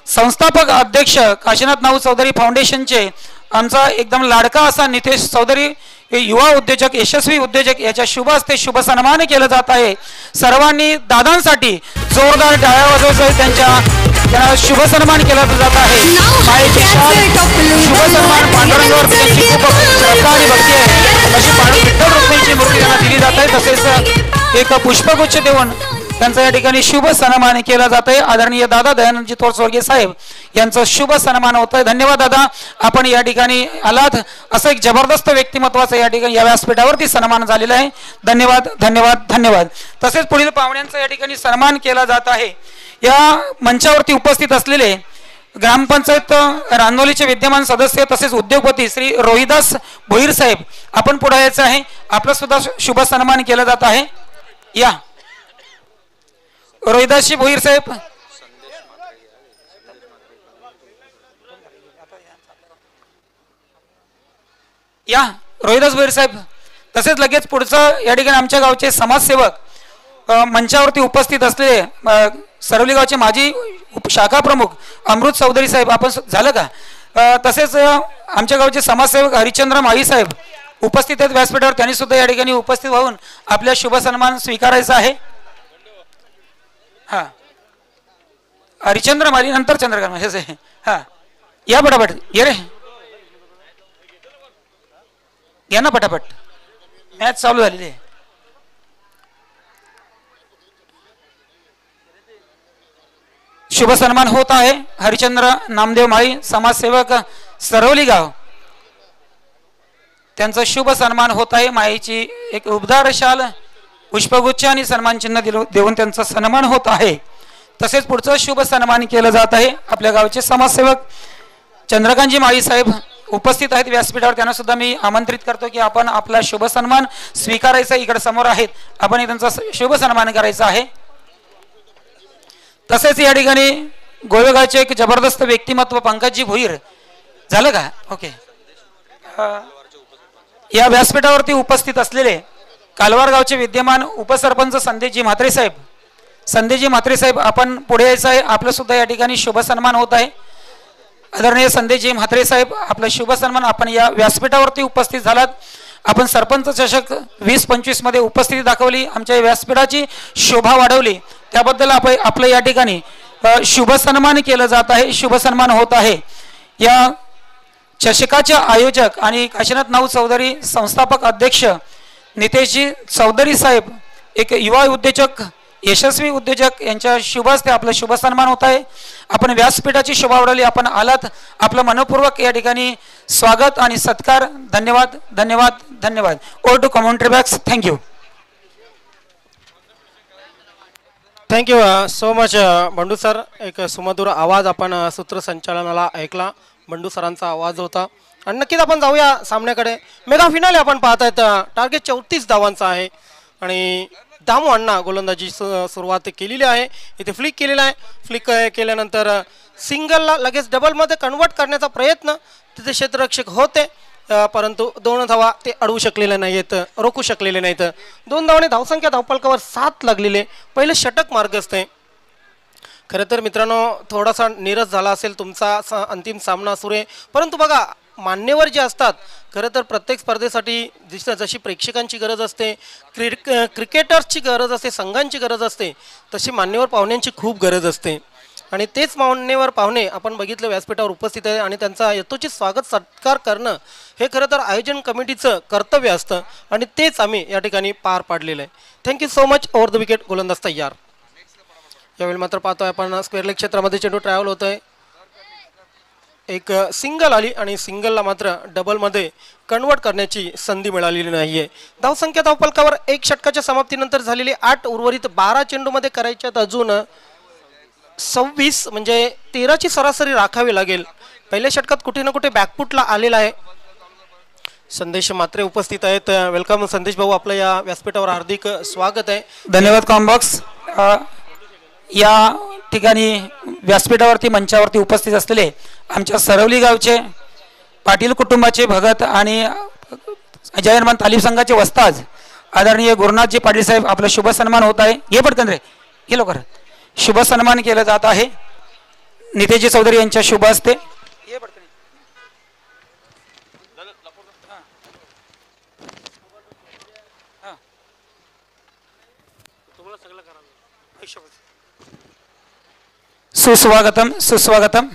संस्थापक अध्यक्ष काशीनाथ नाऊ चौधरी फाउंडेशनचे आमचा एकदम लाडका असा नितेश चौधरी, युवा उद्योजक, यशस्वी उद्योजक, याच्या शुभ हस्ते शुभ सन्मान केलं जात आहे. सर्वांनी दादांसाठी जोरदार टाळ्या वाजवत त्यांना शुभ सन्मान केला जात आहे. शुभ सन्मान पांडुरंगावर त्यांची खूप श्रद्धा आणि भक्ती आहे अशी विठ्ठल रुक्मिणीची मूर्ती त्यांना दिली जात आहे. तसेच एक पुष्पगुच्छ देऊन त्यांचा या ठिकाणी शुभ सन्मान केला जात आहे. आदरणीय दादा दयानंदजी चोरगे साहेब यांचा शुभ सन्मान होत आहे. धन्यवाद दादा, आपण या ठिकाणी आलात. असं एक जबरदस्त व्यक्तिमत्वाचा या ठिकाणी या व्यासपीठावरती सन्मान झालेला आहे. धन्यवाद धन्यवाद धन्यवाद. तसेच पुढील पाहुण्यांचा या ठिकाणी सन्मान केला जात आहे. या मंचावरती उपस्थित असलेले ग्रामपंचायत रांदोलीचे विद्यमान सदस्य तसेच उद्योगपती श्री रोहिदास भोईर साहेब, आपण पुढे यायचं आहे. आपला सुद्धा शुभ सन्मान केला जात आहे. या रोहिदासजी भोईर साहेब. या रोहिदास भोईर साहेब. तसेच लगेच पुढचं या ठिकाणी आमच्या गावचे समाजसेवक मंचावरती उपस्थित असलेले सरवली गावचे माजी शाखा प्रमुख अमृत चौधरी साहेब, आपण झालं का? तसेच आमच्या गावचे समाजसेवक हरिचंद्र माळी साहेब उपस्थित आहेत व्यासपीठावर. त्यांनी सुद्धा या ठिकाणी उपस्थित होऊन आपल्या शुभ सन्मान स्वीकारायचा आहे. हा, हरिचंद्र माली नंतर चंद्रकांत हेच आहे. हा, या पटापट ये रे, या ना पटापट, मॅच चालू झालेली आहे. शुभ सन्मान होत आहे. हरिचंद्र नामदेव माळी, समाजसेवक सरवली गाव, त्यांचा शुभ सन्मान होत आहे. माईची एक उबदार शाल, पुष्पगुच्छ आणि सन्मान चिन्ह देऊन त्यांचा सन्मान होत आहे. तसेच पुढचं शुभ सन्मान केलं जात आहे. आपल्या गावचे समाजसेवक चंद्रकांतजी माळी साहेब उपस्थित आहेत व्यासपीठावर. त्यांना सुद्धा मी आमंत्रित करतो की आपण आपला शुभ सन्मान स्वीकारायचा. इकडे समोर आहेत, आपण त्यांचा शुभ सन्मान करायचा आहे. तसेच या ठिकाणी गोवेगावचे एक जबरदस्त व्यक्तिमत्व पंकजजी भोईर, झालं का? ओके. या व्यासपीठावरती उपस्थित असलेले कालवार गावचे विद्यमान उपसरपंच संदेशजी म्हात्रे साहेब, संदेशजी म्हात्रे साहेब, आपण पुढे यायचं आहे. आपलं सुद्धा या ठिकाणी शुभ सन्मान होत आहे. आदरणीय संदेशजी म्हात्रे साहेब, आपला शुभ सन्मान. आपण या व्यासपीठावरती उपस्थित झालात. आपण सरपंच चषक 2025 मध्ये उपस्थिती दाखवली, आमच्या व्यासपीठाची शोभा वाढवली, त्याबद्दल आपलं या ठिकाणी शुभ सन्मान केलं जात आहे. शुभ सन्मान होत आहे. या चषकाचे आयोजक आणि काशीनाथ नाऊ चौधरी संस्थापक अध्यक्ष नितेशजी चौधरी साहेब, एक युवा उद्योजक, यशस्वी उद्योजक, यांच्या शुभ हस्ते आपलं शुभ सन्मान होत आहे. आपण व्यासपीठाची शोभा वाढवली, आपण आलात, आपलं मनपूर्वक या ठिकाणी स्वागत आणि सत्कार. धन्यवाद धन्यवाद धन्यवाद. Over to commentary box. Thank you. Thank you so much Bandu sir. एक सुमधुर आवाज आपण सूत्रसंचालनाला ऐकला. बंडू सरांचा आवाज होता. आणि नक्कीच आपण जाऊया सामन्याकडे. मेगा फिनाले आपण पाहत आहेत. टार्गेट 34 धावांचा आहे आणि दामू अण्णा गोलंदाजी सुरुवात केलेली आहे. इथे फ्लिक केलेला आहे. फ्लिक केल्यानंतर सिंगलला लगेच डबलमध्ये कन्वर्ट करण्याचा प्रयत्न तिथे क्षेत्ररक्षक होते, परंतु 2 धावा ते अडवू शकलेले नाहीत, रोखू शकलेले नाहीत. 2 धावाने धावसंख्या धावफलकावर 7 लागलेले. पहिले षटक मार्ग असते. खरं तर मित्रांनो थोडासा नीरस झाला असेल तुमचा अंतिम सामना सुरू आहे, परंतु बघा मान्यवर जे असतात खरं तर प्रत्येक स्पर्धेसाठी जशी प्रेक्षकांची गरज असते, क्रिकेटर्सची गरज असते, संघांची गरज असते, तशी मान्यवर पाहुण्यांची खूप गरज असते. आणि तेच मान्यवर पाहुणे आपण बघितलं व्यासपीठावर उपस्थित आहे आणि त्यांचा यथोचित स्वागत सत्कार करणं हे खरं तर आयोजन कमिटीचं कर्तव्य असतं आणि तेच आम्ही या ठिकाणी पार पाडलेलं आहे. Thank you so much. Over the wicket गोलंदाज तयार. यावेळी मात्र पाहतोय आपण स्क्वेअर लेग क्षेत्रामध्ये चेंडू ट्रॅव्हल होत आहे. एक सिंगल आली आणि सिंगलला मात्र डबलमध्ये कन्वर्ट करण्याची संधी मिळालेली नाही आहे. धावसंख्या धावफलकावर 1 षटकाच्या समाप्तीनंतर झालेली 8 उर्वरित 12 चेंडूमध्ये करायच्यात अजून 26, म्हणजे 13ची सरासरी राखावी लागेल. पहिल्या षटकात कुठे ना कुठे बॅकफुटला आलेला आहे. संदेश मात्रे उपस्थित आहेत. वेलकम संदेश भाऊ, आपलं या व्यासपीठावर हार्दिक स्वागत आहे. धन्यवाद कॉम्बॉक्स. या ठिकाणी व्यासपीठावरती मंचावरती उपस्थित असलेले आमच्या सरवली गावचे पाटील कुटुंबाचे भगत आणि जयनमान तालीम संघाचे वस्ताद आदरणीय गुरुनाथजी पाटील साहेब, आपला शुभ सन्मान होत आहे. हे पटकन रे, हे लवकर शुभ सन्मान केला जात आहे. नितेजी चौधरी यांच्या शुभ हस्ते. सुस्वागतम सुस्वागतम.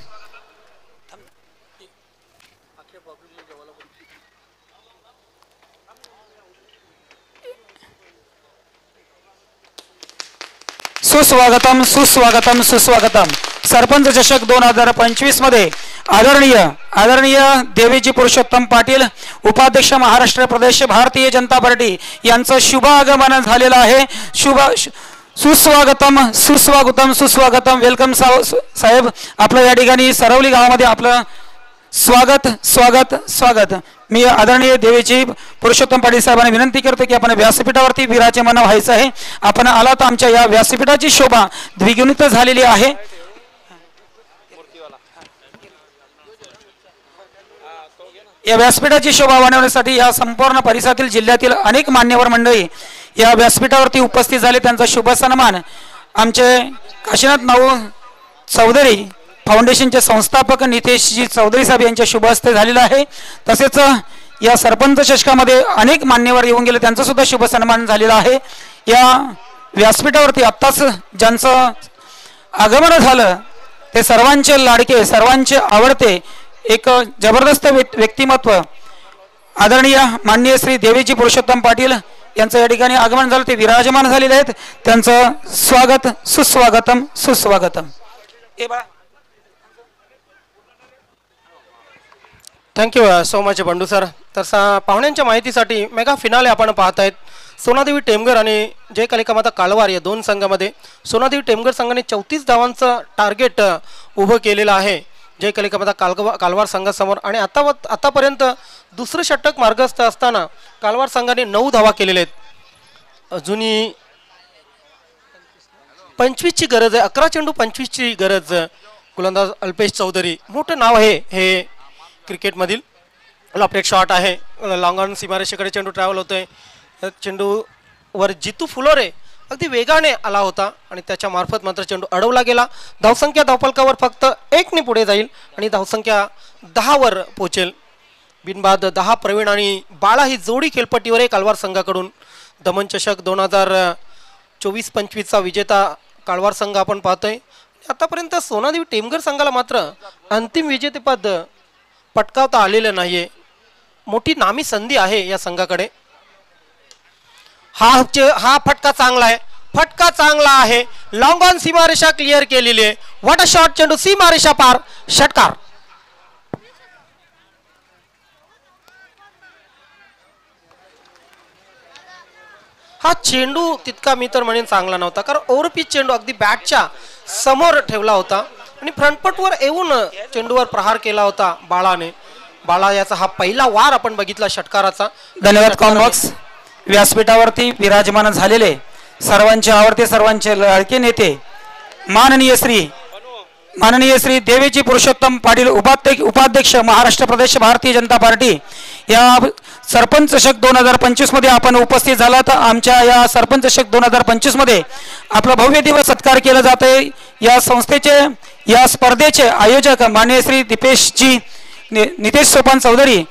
सुस्वागतम सुस्वागतम सुस्वागतम. सरपंच चषक 2025 मध्ये आदरणीय देवीजी पुरुषोत्तम पाटील, उपाध्यक्ष महाराष्ट्र प्रदेश भारतीय जनता पार्टी यांचं शुभ आगमन झालेलं आहे. सुस्वागतम सुस्वागतम सुस्वागतम. वेलकम साहेब, आपलं या ठिकाणी सरवली गावामध्ये आपलं स्वागत स्वागत स्वागत. मी आदरणीय देवीजी पुरुषोत्तम पाटील साहेबांना विनंती करतो की आपण व्यासपीठावरती विराजमान व्हायचं आहे. आपण आला तर आमच्या या व्यासपीठाची शोभा द्विगुणित झालेली आहे. या व्यासपीठाची शोभा वाढवण्यासाठी या संपूर्ण परिसरातील जिल्ह्यातील अनेक मान्यवर मंडळी या व्यासपीठावरती उपस्थित झाले. त्यांचा शुभ सन्मान आमचे काशीनाथ नाऊ चौधरी फाउंडेशनचे संस्थापक नितेशजी चौधरी साहेब यांच्या शुभ हस्ते झालेला आहे. तसेच या सरपंच चषकामध्ये अनेक मान्यवर येऊन गेले, त्यांचा सुद्धा शुभ सन्मान झालेला आहे. या व्यासपीठावरती आत्ताच ज्यांचं आगमन झालं ते सर्वांचे लाडके, सर्वांचे आवडते एक जबरदस्त व्यक्तिमत्व आदरणीय माननीय श्री देवीजी पुरुषोत्तम पाटील यांचं या ठिकाणी आगमन झालं. ते विराजमान झालेले आहेत. त्यांचं स्वागत सुस्वागतम सुस्वागतम. Thank you so much Bandu sir. तर पाहुण्यांच्या माहितीसाठी मेगा फिनाले आपण पाहत आहेत. सोनादेवी टेमघर आणि जय कालिका कालवार या 2 संघामध्ये सोनादेवी टेमघर संघाने 34 धावांचं टार्गेट उभं केलेलं आहे जय कालिका कालवार संघासमोर. आणि आतापर्यंत दुसरं षटक मार्गस्थ असताना कालवार संघाने 9 धावा केलेल्या आहेत. अजूनही 25ची गरज आहे. 11 चेंडू 25ची गरज. गोलंदाज अल्पेश चौधरी, मोठं नाव आहे हे क्रिकेटमधील. लॉफ्टेड शॉट आहे, लॉंग ऑन सीमारेषेकडे चेंडू ट्रॅव्हल होतोय. चेंडूवर जितू फुलोरे अगदी वेगाने आला होता आणि त्याच्या मार्फत मात्र चेंडू अडवला गेला. धावसंख्या धावफलकावर फक्त 1 ने पुढे जाईल आणि धावसंख्या 10 वर पोहोचेल. बिनबाद 10 प्रवीण आणि बाळा ही जोडी खेळपट्टीवर आहे कालवार संघाकडून. दमन चषक 2024-25चा विजेता कालवार संघ आपण पाहतोय. आतापर्यंत सोनादेवी टेमघर संघाला मात्र अंतिम विजेतेपद पटकावता आलेलं नाहीये. मोठी नामी संधी आहे या संघाकडे. हा फटका चांगला आहे, फटका चांगला आहे. लॉंग ऑन सीमारेषा क्लिअर केलेली आहे. What a shot. चेंडू सीमारेषा पार, षटकार. हा चेंडू तितका मी तर म्हणेन चांगला नव्हता, कारण ओव्हरपिच चेंडू अगदी बॅटच्या समोर ठेवला होता आणि फ्रंटपटवर येऊन चेंडूवर प्रहार केला होता बाळाने. बाळा याचा हा पहिला वार आपण बघितला षटकाराचा. धन्यवाद. कॉम्बॉक्स व्यासपीठावरती विराजमान झालेले सर्वांचे आवडते सर्वांचे लाडके नेते माननीय श्री देवेजी पुरुषोत्तम पाटील उपाध्यक्ष महाराष्ट्र प्रदेश भारतीय जनता पार्टी या सरपंच चषक 2025 मध्ये आपण उपस्थित झालात. आमच्या या सरपंच चषक 2025 मध्ये आपला भव्य दिवस सत्कार केला जात आहे. या संस्थेचे या स्पर्धेचे आयोजक माननीय श्री दीपेशजी नितेश सोपान चौधरी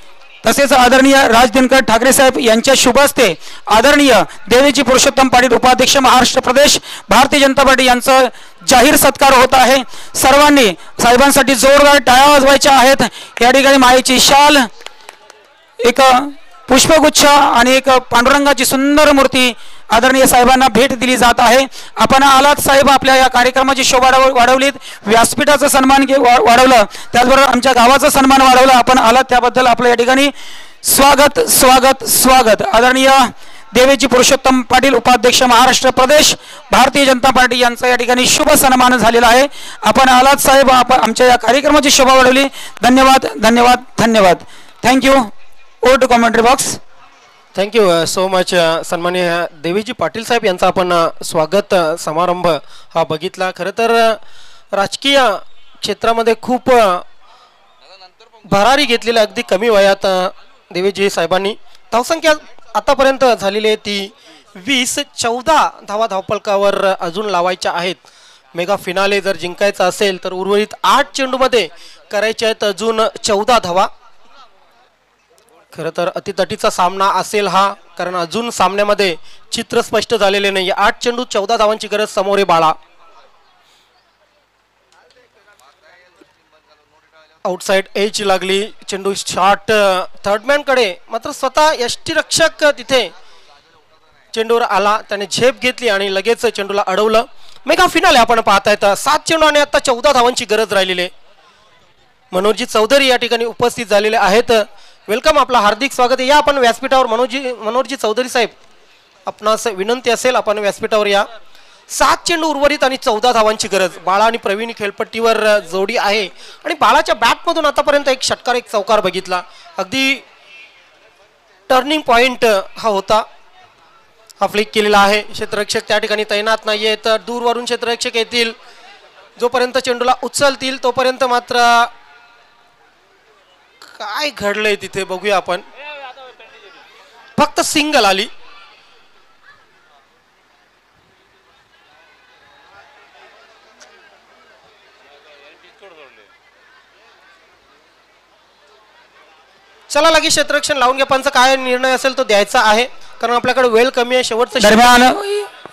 तसेच आदरणीय राज दिनकर ठाकरे साहेब यांच्या शुभ हस्ते आदरणीय देवेजी पुरुषोत्तम पाटील उपाध्यक्ष महाराष्ट्र प्रदेश भारतीय जनता पार्टी यांचा जाहीर सत्कार होत आहे. सर्वांनी साहेबांसाठी जोरदार टाळ्या वाजवायच्या आहेत. या ठिकाणी मायेची शाल, एक पुष्पगुच्छ आणि एक पांडुरंगाची सुंदर मूर्ती आदरणीय साहेबांना भेट दिली जात आहे. आपण आलात साहेब, आपल्या या कार्यक्रमाची शोभा वाढवलीत, व्यासपीठाचा सन्मान वाढवलं, त्याचबरोबर आमच्या गावाचा सन्मान वाढवला. आपण आलात त्याबद्दल आपलं या ठिकाणी स्वागत स्वागत स्वागत. आदरणीय देवेजी पुरुषोत्तम पाटील उपाध्यक्ष महाराष्ट्र प्रदेश भारतीय जनता पार्टी यांचा या ठिकाणी शुभ सन्मान झालेला आहे. आपण आलात साहेब, आपण आमच्या या कार्यक्रमाची शोभा वाढवली. धन्यवाद धन्यवाद धन्यवाद. Thank you. Over to commentary box. Thank you so much. सन्माननीय देवेजी पाटील साहेब यांचा आपण स्वागत समारंभ हा बघितला. खरं तर राजकीय क्षेत्रामध्ये खूप भरारी घेतलेल्या अगदी कमी वयात देवेजी साहेबांनी धावसंख्या आतापर्यंत झालेली आहे ती 20-14 धावा धावपलकावर अजून लावायच्या आहेत. मेगा फिनाले जर जिंकायचा असेल तर उर्वरित 8 चेंडूमध्ये करायचे आहेत अजून 14 धावा. खरं तर अतितटीचा सामना असेल हा, कारण अजून सामन्यामध्ये चित्र स्पष्ट झालेले नाही. 8 चेंडू 14 धावांची गरज समोर बाळा. आउटसाइड एज लागली, चेंडू शॉट थर्डमॅन कडे, मात्र स्वतः यष्टीरक्षक तिथे चेंडूवर आला, त्याने झेप घेतली आणि लगेच चेंडूला अडवलं. मेगा फिनाले आपण पाहतायत. 7 चेंडू आणि आता 14 धावांची गरज राहिलेली आहे. मनोजी चौधरी या ठिकाणी उपस्थित झालेले आहेत. वेलकम, आपला हार्दिक स्वागत आहे. या आपण व्यासपीठावर. मनोजी चौधरी साहेब, आपणास विनंती असेल आपण व्यासपीठावर या. 7 चेंडू उर्वरित आणि 14 धावांची गरज. बाळा आणि प्रवीण खेळपट्टीवर जोडी आहे आणि बाळाच्या बॅटमधून आतापर्यंत एक षटकार एक चौकार बघितला. अगदी टर्निंग पॉइंट हा होता. हा फ्लिक केलेला आहे. क्षेत्ररक्षक त्या ठिकाणी तैनात नाहीये, तर दूरवरून क्षेत्ररक्षक येतील. जोपर्यंत चेंडूला उचलतील तोपर्यंत मात्र काय घडलंय तिथे बघूया आपण. फक्त सिंगल आली. चला लगेच क्षेत्ररक्षण लावून घ्या. पंच काय निर्णय असेल तो द्यायचा आहे, कारण आपल्याकडे वेळ कमी आहे. शेवटचं दरम्यान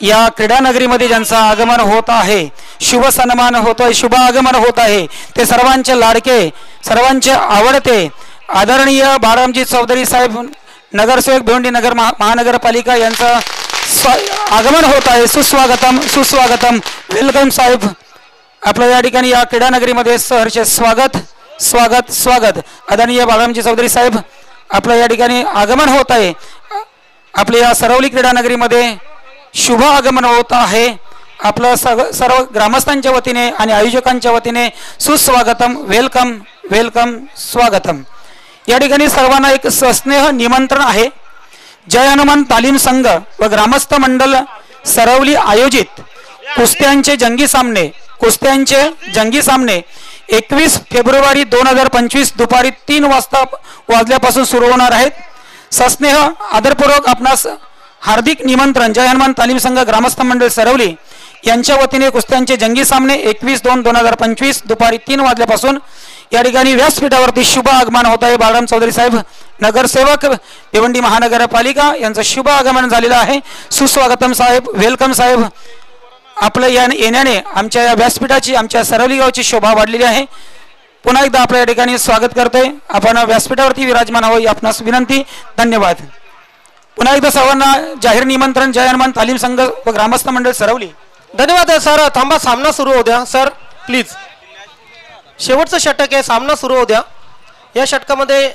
या क्रीडा नगरीमध्ये ज्यांचं आगमन होत आहे, शुभ सन्मान होतोय, शुभ आगमन होत आहे, ते सर्वांचे लाडके, सर्वांचे आवडते आदरणीय बाळरामजी चौधरी साहेब, नगरसेवक भिवंडी नगर महानगरपालिका यांचं आगमन होत आहे. सुस्वागतम सुस्वागतम. वेलकम साहेब, आपलं या ठिकाणी या क्रीडा नगरीमध्ये सहर्ष स्वागत स्वागत स्वागत. आदरणीय बाळरामजी चौधरी साहेब, आपलं या ठिकाणी आगमन होत आहे. आपल्या या सरवली क्रीडा नगरीमध्ये शुभ आगमन होत आहे. आपलं सर्व ग्रामस्थांच्या वतीने आणि आयोजकांच्या वतीने सुस्वागतम, वेलकम वेलकम, स्वागतम. या ठिकाणी सर्वांना एक सस्नेह निमंत्रण आहे. जय हनुमान तालीम संघ व ग्रामस्थ मंडळ सरवली आयोजित कुस्त्यांचे जंगी सामने 21 फेब्रुवारी 2025 दुपारी 3 वाजल्यापासून सुरू होणार आहेत. सस्नेह आदरपूर्वक आपणास हार्दिक निमंत्रण. जय हनुमान तालीम संघ ग्रामस्थ मंडळ सरवली यांच्या वतीने कुस्त्यांचे जंगी सामने 21/2/2025 दुपारी 3 वाजल्यापासून या ठिकाणी व्यासपीठावरती शुभ आगमन होत आहे. बाळराम चौधरी साहेब, नगरसेवक भिवंडी महानगरपालिका यांचं शुभ आगमन झालेलं आहे. सुस्वागतम साहेब, वेलकम साहेब. आपलं येण्याने आमच्या या व्यासपीठाची, आमच्या सरवली गावची शोभा वाढलेली आहे. पुन्हा एकदा आपल्या या ठिकाणी स्वागत करतोय. आपण व्यासपीठावरती विराजमान हवं आपणास विनंती. धन्यवाद. पुन्हा एकदा सर्वांना जाहीर निमंत्रण. जय हनुमान तालीम संघ व ग्रामस्थ मंडळ सरवली. धन्यवाद सर. थांबा, सामना सुरू होऊ द्या सर प्लीज. शेवटचं षटक आहे, सामना सुरू होऊ द्या. या षटकामध्ये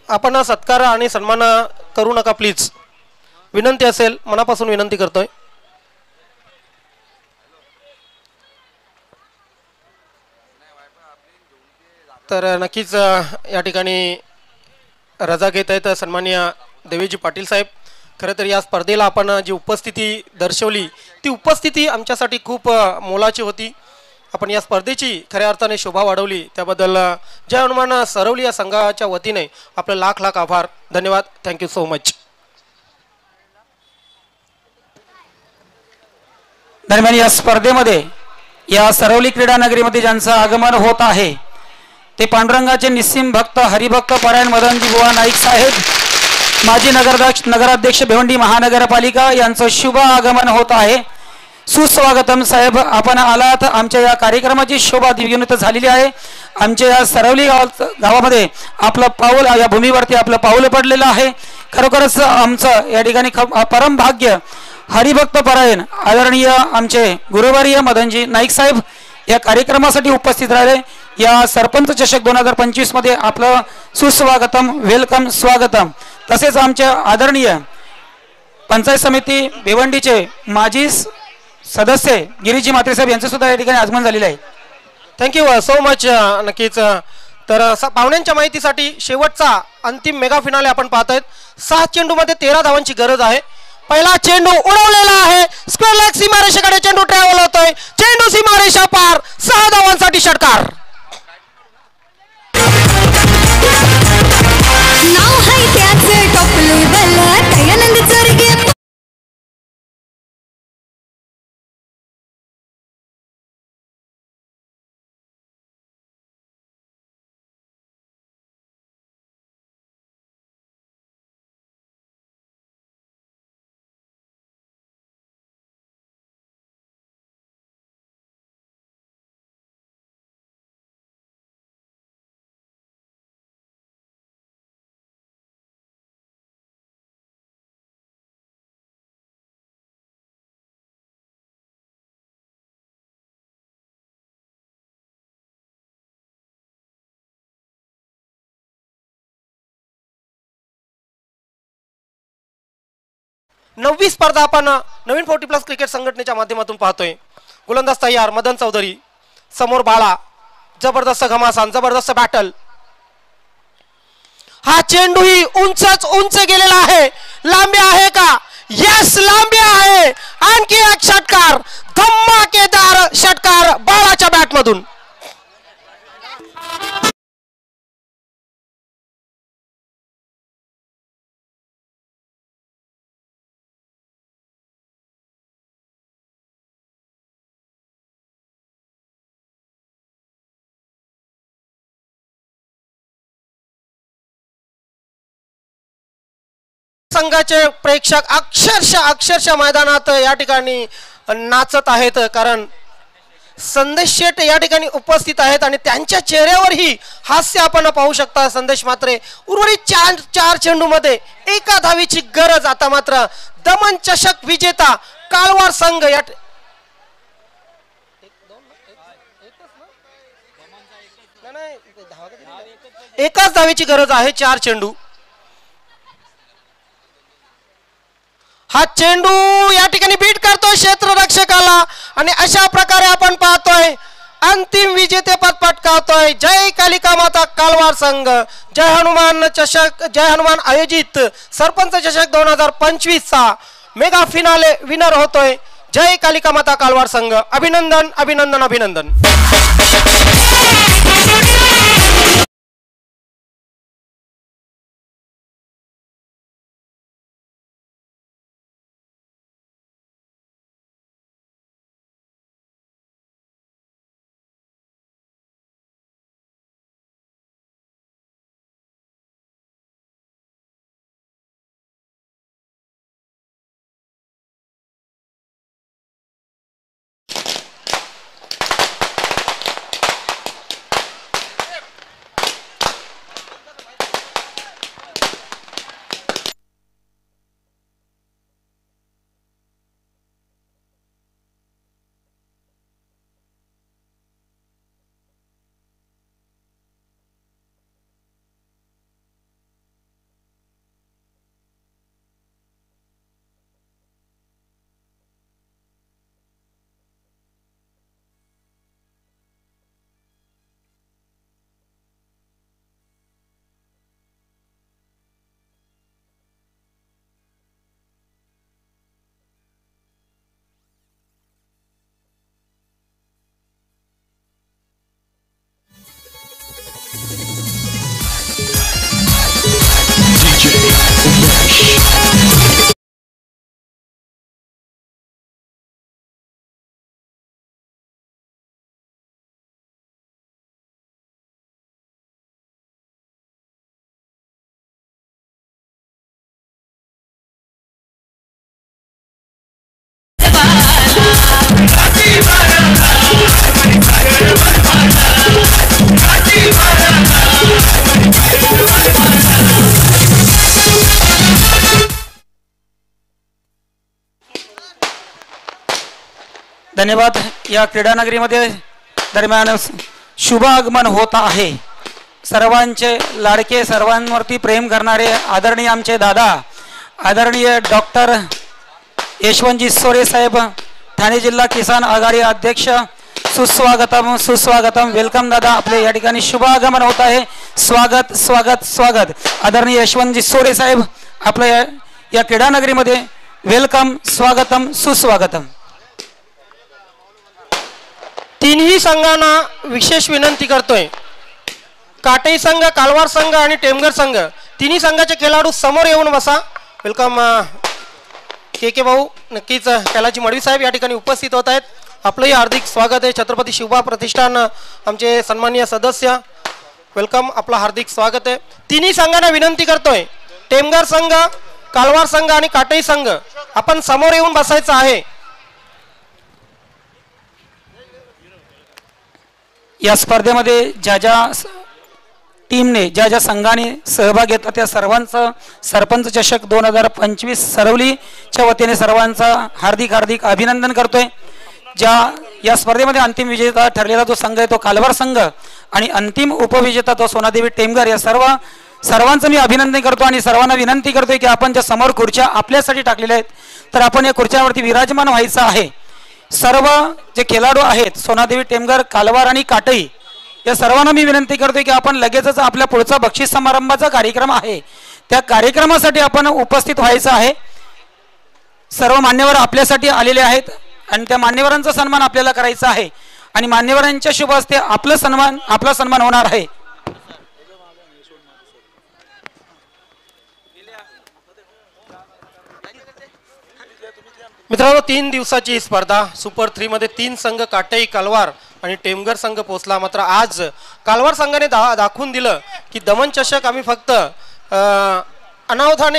आपण सत्कार आणि सन्मान करू नका प्लीज. विनंती असेल मनापासून विनंती करतोय. तर नक्कीच या ठिकाणी रजा घेत आहेत सन्माननीय देवीजी पाटील साहेब. खरं तर या स्पर्धेला आपण जी उपस्थिती दर्शवली ती उपस्थिती आमच्यासाठी खूप मोलाची होती. आपण या स्पर्धेची खऱ्या अर्थाने शोभा वाढवली त्याबद्दल जय हनुमान सरवली या संघाच्या वतीने आपले लाख लाख आभार. धन्यवाद. Thank you so much. दरम्यान या स्पर्धेमध्ये या सरवली क्रीडा नगरीमध्ये ज्यांचं आगमन होत आहे ते पांडुरंगाचे निस्सिम भक्त हरिभक्त परायण मदनजी बुवा नाईक साहेब, माजी नगराध्यक्ष भिवंडी महानगरपालिका यांचं शुभ आगमन होत आहे. सुस्वागतम साहेब, आपण आलात. आमच्या या कार्यक्रमाची शोभा द्विगुणित झालेली आहे. आमच्या या सरवली गावामध्ये आपलं पाऊल, या भूमीवरती आपलं पाऊल पडलेलं आहे. खरोखरच आमचं या ठिकाणी परम भाग्य. हरिभक्त परायण आदरणीय आमचे गुरुवर्य मदनजी नाईक साहेब या कार्यक्रमासाठी उपस्थित राहिले. या सरपंच चषक 2025 मध्ये आपलं सुस्वागतम, वेलकम, स्वागतम. तसेच आमच्या आदरणीय पंचायत समिती भिवंडीचे माजी सदस्य गिरीजी म्हात्रे साहेब यांचं सुद्धा या ठिकाणी आगमन झालेलं आहे. Thank you so much. नक्कीच तर पाहुण्यांच्या माहितीसाठी शेवटचा अंतिम मेगा फिनाले आपण पाहत आहेत. 6 चेंडूमध्ये 13 धावांची गरज आहे. पहिला चेंडू उडवलेला आहे. स्क्वेअर लेग सीमारेषेकडे चेंडू ट्रॅव्हल होतोय. चेंडू सीमारेषा पार. 6 धावांसाठी षटकार. नाव है त्याचे टॉप लेवल दयानंद चरगे. नववी स्पर्धा आपण नवीन 40+ क्रिकेट संघटनेच्या माध्यमातून पाहतोय. गोलंदाज तयार मदन चौधरी, समोर बाळा. जबरदस्त घमासान, जबरदस्त बॅटल. हा चेंडू ही उंचच उंच गेलेला आहे. लांबी आहे का? यस, लांबी आहे. आणखी एक षटकार, धमाकेदार षटकार बाळाच्या बॅटमधून. संघाचे प्रेक्षक अक्षरशः मैदानात या ठिकाणी नाचत आहेत. कारण संदेश शेट या ठिकाणी उपस्थित आहेत आणि त्यांच्या चेहऱ्यावरही हास्य आपण पाहू शकता. संदेश मात्रे. उर्वरित 4 चेंडूमध्ये 1 धावीची गरज. आता मात्र दमन चषक विजेता कालवार संघ या एकाच धावीची गरज आहे. 4 चेंडू. हा चेंडू या ठिकाणी बीट करतोय क्षेत्ररक्षकाला आणि अशा प्रकारे आपण पाहतोय अंतिम विजेतेपद पटकावतोय जय कालिका माता कालवार संघ. जय हनुमान चषक, जय हनुमान आयोजित सरपंच चषक 2025 चा मेगा फिनाले विनर होतोय जय कालिका माता कालवार संघ. अभिनंदन, अभिनंदन, अभिनंदन. धन्यवाद. या क्रीडानगरीमध्ये दरम्यान शुभ आगमन होत आहे. सर्वांचे लाडके, सर्वांवरती प्रेम करणारे आदरणीय आमचे दादा, आदरणीय डॉक्टर यशवंतजी सोरे साहेब, ठाणे जिल्हा किसान आघाडी अध्यक्ष, सुस्वागतम सुस्वागतम. वेलकम दादा, आपले या ठिकाणी शुभ आगमन होत आहे. स्वागत स्वागत स्वागत. आदरणीय यशवंतजी सोरे साहेब, आपल्या या क्रीडानगरीमध्ये वेलकम, स्वागतम, सुस्वागतम. तिन्ही संघांना विशेष विनंती करतोय, काटई संघ, कालवार संघ आणि टेमघर संघ, तिन्ही संघाचे खेळाडू समोर येऊन बसा. वेलकम के भाऊ. नक्कीच कैलाजी मडवी साहेब या ठिकाणी उपस्थित होत आहेत. आपलंही हार्दिक स्वागत आहे. छत्रपती शिवबा प्रतिष्ठान आमचे सन्माननीय सदस्य, वेलकम, आपलं हार्दिक स्वागत आहे. तिन्ही संघांना विनंती करतोय, टेमघर संघ, कालवार संघ आणि काटई संघ, आपण समोर येऊन बसायचं आहे. या स्पर्धेमध्ये ज्या ज्या टीमने, ज्या ज्या संघाने सहभाग घेतला त्या सर्वांचं सरपंच चषक 2025 सरवलीच्या वतीने सर्वांचा हार्दिक हार्दिक अभिनंदन करतोय. या स्पर्धेमध्ये अंतिम विजेता ठरलेला जो संघ आहे तो कालवार संघ आणि अंतिम उपविजेता तो सोनादेवी टेमघर. या सर्वांचं मी अभिनंदन करतो आणि सर्वांना विनंती करतोय की आपण ज्या समोर खुर्च्या आपल्यासाठी टाकलेल्या आहेत तर आपण या खुर्च्यांवरती विराजमान व्हायचं आहे. सर्व जे खेळाडू आहेत सोनादेवी टेमघर, कालवार आणि काटई, या सर्वांना मी विनंती करतोय की आपण लगेचच आपल्या पुढचा बक्षीस समारंभाचा कार्यक्रम आहे त्या कार्यक्रमासाठी आपण उपस्थित व्हायचं आहे. सर्व मान्यवर आपल्यासाठी आलेले आहेत आणि त्या मान्यवरांचा सन्मान आपल्याला करायचा आहे आणि मान्यवरांच्या शुभ हस्ते आपला सन्मान होणार आहे. मित्रांनो, 3 दिवसाची स्पर्धा सुपर 3 मध्ये 3 संघ काटई, कालवार आणि टेमघर संघ पोहोचला. मात्र आज कालवार संघाने दाखवून दिलं की दमन चषक आम्ही फक्त अनावधाने